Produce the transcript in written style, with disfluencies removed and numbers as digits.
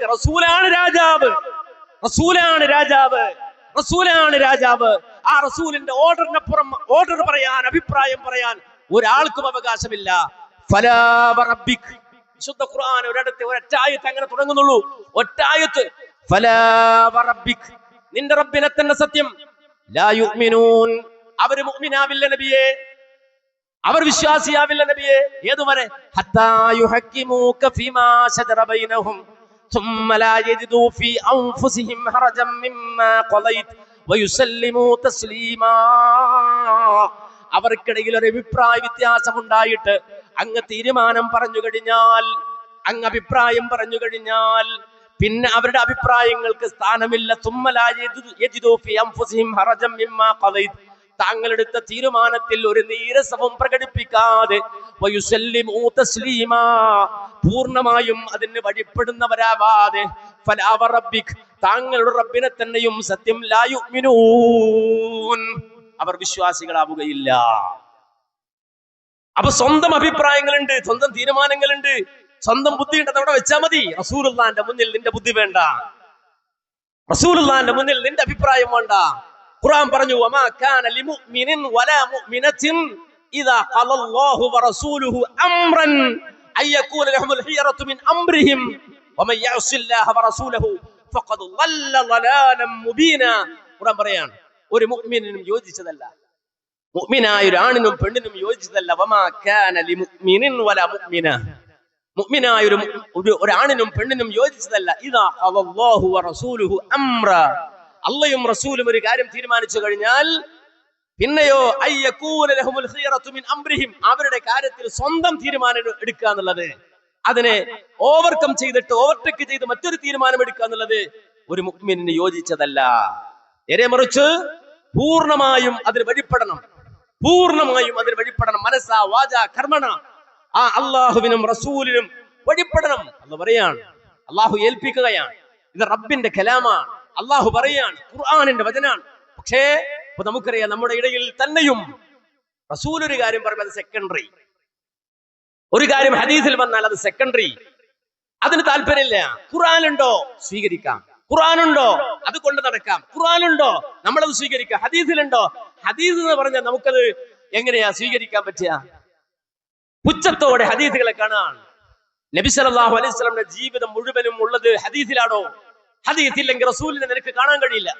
നമുക്ക് റസൂലാണ് രാജാവ്, റസൂലാണ് രാജാവ്, റസൂലാണ് രാജാവ്. ആ റസൂലിന്റെ ഓർഡറിനപ്പുറം ഓർഡർ പറയാൻ, അഭിപ്രായം പറയാൻ ഒരാൾക്കും അവകാശമില്ല. ഫലാ വറബ്ബിക്, വിശുദ്ധ ഖുർആൻ ഒരൊറ്റായത്ത് അങ്ങനെ തുടങ്ങുന്നുള്ളൂ. ഒറ്റായത്ത്, ഫലാ വറബ്ബിക്, നിന്റെ റബ്ബിനെ തന്നെ സത്യം. ലാ യുഅ്മിനൂൻ, അവർ മുഅ്മിനാവില്ല നബിയേ, അവർ വിശ്വാസിയാവില്ല നബിയേ. ഏതുവരെ? ഹത്താ യുഹക്കിമൂക ഫീമാ ശജറ ബൈനഹും ثم لا يجدوا في أنفسهم حرجا مما قضيت ويسلموا تسليما. അവർക്കിടയിൽ ഒരു അഭിപ്രായ വ്യത്യാസം ഉണ്ടായിട്ട് അങ്ങ് തീരുമാനം പറഞ്ഞു കഴിഞ്ഞാൽ, അങ്ങ് അഭിപ്രായം പറഞ്ഞു കഴിഞ്ഞാൽ പിന്നെ അവരുടെ അഭിപ്രായങ്ങൾക്ക് സ്ഥാനമില്ല. ثم لا يجدوا في أنفسهم حرجا مما قضيت, താങ്കളെടുത്ത തീരുമാനത്തിൽ ഒരു നീരസവും പ്രകടിപ്പിക്കാതെ വയുസല്ലിമൂ തസ്ലീമാ, പൂർണ്ണമായും അതിന് വഴിപ്പെടുന്നവരാവാതെ ഫലാ വറബ്ബിക്, താങ്കളുടെ റബ്ബിനെ തന്നെയും സത്യം. ലാ യുഅ്മിനൂൻ, അവർ വിശ്വാസികളാവുകയില്ല. അപ്പൊ സ്വന്തം അഭിപ്രായങ്ങളുണ്ട്, സ്വന്തം തീരുമാനങ്ങളുണ്ട്, സ്വന്തം ബുദ്ധി ഉണ്ട്, അതവിടെ വെച്ചാൽ മതി. റസൂലുള്ളാഹിന്റെ മുന്നിൽ നിന്റെ ബുദ്ധി വേണ്ട, റസൂലുള്ളാഹിന്റെ മുന്നിൽ നിന്റെ അഭിപ്രായം വേണ്ട. ഖുർആൻ പറഞ്ഞു, വമാ കാന ലിമുഅ്മിനിൻ വലാ മുഅ്മിനത്തിൻ ഇദാ ഖലല്ലാഹു വറസൂലുഹു അംറൻ അയ്യകൂന ലഹുൽ ഖിയറതു മിൻ അംറിഹിം വമൻ യഅസില്ലാഹ വറസൂലഹു ഫഖദ് ളല്ല ളലാലൻ മുബീന. ഖുർആൻ പറയാണ്, ഒരു മുഅ്മിനിനും യോജിച്ചതല്ല, മുഅ്മിനായ ഒരു ആണിനും പെണ്ണിനും യോജിച്ചതല്ല. വമാ കാന ലിമുഅ്മിനിൻ വലാ മുഅ്മിന, മുഅ്മിനായ ഒരു ആണിനും പെണ്ണിനും യോജിച്ചതല്ല. ഇദാ ഖലല്ലാഹു വറസൂലുഹു അംറ, അള്ളയും റസൂലും ഒരു കാര്യം തീരുമാനിച്ചു കഴിഞ്ഞാൽ പിന്നെയോ അയ്യകൂന ലഹുൽ ഖിയറതു മിൻ അംറിഹിം, അവരുടെ കാര്യത്തിൽ സ്വന്തം തീരുമാനം എടുക്കുക എന്നുള്ളത്, അതിനെ ഓവർകം ചെയ്തിട്ട് ഓവർടേക്ക് ചെയ്ത് മറ്റൊരു തീരുമാനം എടുക്കുക എന്നുള്ളത് ഒരു മുഅ്മിനിന് യോജിച്ചതല്ല. നേരെ മറിച്ച് പൂർണ്ണമായും അതിന് വഴിപ്പെടണം, പൂർണ്ണമായും അതിന് വഴിപ്പെടണം. മനസ്സാ വാചാ കർമ്മണ, ആ അള്ളാഹുവിനും റസൂലിനും വഴിപ്പെടണം. അല്ലാഹു പറയാണ്, അള്ളാഹു ഏൽപ്പിക്കുകയാണ്, ഇത് റബ്ബിന്റെ കലാമാണ്, അള്ളാഹു പറയാണ്, ഖുർആനിന്റെ വചനാണ്. പക്ഷേ ഇപ്പൊ നമുക്കറിയാം, നമ്മുടെ ഇടയിൽ തന്നെയും റസൂൽ ഒരു കാര്യം പറയുമ്പോൾ അത് സെക്കൻഡറി, ഒരു കാര്യം ഹദീസിൽ വന്നാൽ അത് സെക്കൻഡറി, അതിന് താല്പര്യമില്ല. ഖുർആനുണ്ടോ സ്വീകരിക്കാം, ഖുർആനുണ്ടോ അത് കൊണ്ട് നടക്കാം, ഖുർആനുണ്ടോ നമ്മളത് സ്വീകരിക്കാം. ഹദീസിലുണ്ടോ, ഹദീസ് എന്ന് പറഞ്ഞാൽ നമുക്കത് എങ്ങനെയാ സ്വീകരിക്കാൻ പറ്റുക? പുച്ഛത്തോടെ ഹദീസുകളെ കാണാൻ. നബി സല്ലല്ലാഹു അലൈഹി വസല്ലമയുടെ ജീവിതം മുഴുവനും ഉള്ളത് ഹദീസിലാണോ? ഹദീസ് ഇല്ലെങ്കിൽ റസൂലിനെ നിനക്ക് കാണാൻ കഴിയില്ല.